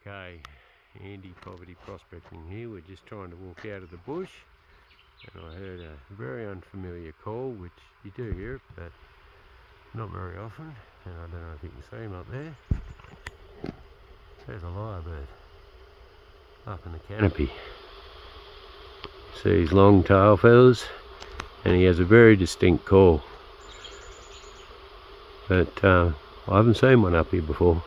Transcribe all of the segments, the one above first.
Okay, anti-poverty prospecting here. We're just trying to walk out of the bush, and I heard a very unfamiliar call, which you do hear it, but not very often. And I don't know if you can see him up there. There's a lyrebird up in the canopy. See his long tail feathers, and he has a very distinct call. But I haven't seen one up here before.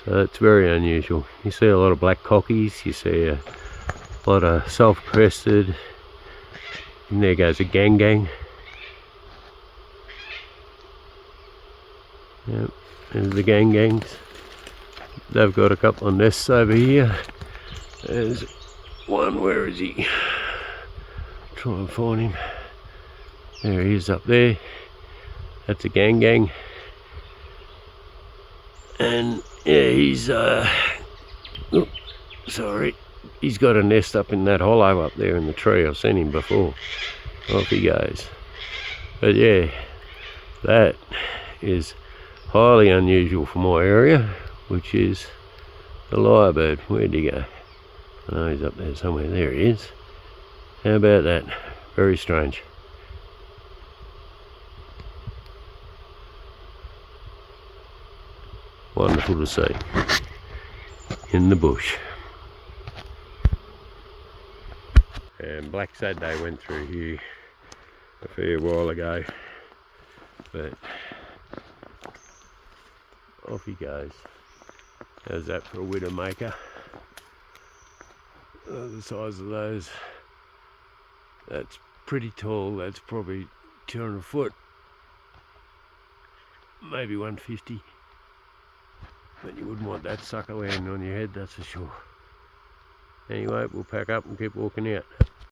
So it's very unusual. You see a lot of black cockies, you see a lot of self-crested, and there goes a gang. Yep, there's the gangs. They've got a couple of nests over here. There's one, where is he? Try and find him. There he is up there. That's a gang. And yeah, he's sorry, he's got a nest up in that hollow up there in the tree. I've seen him before. Off he goes. But yeah, that is highly unusual for my area, which is the lyrebird. Where'd he go? I know he's up there somewhere. There he is. How about that? Very strange. Wonderful to see in the bush. And black Saturday went through here a fair while ago, but off he goes. How's that for a widowmaker? The size of those, that's pretty tall. That's probably 200 foot, maybe 150. But you wouldn't want that sucker landing on your head, that's for sure. Anyway, we'll pack up and keep walking out.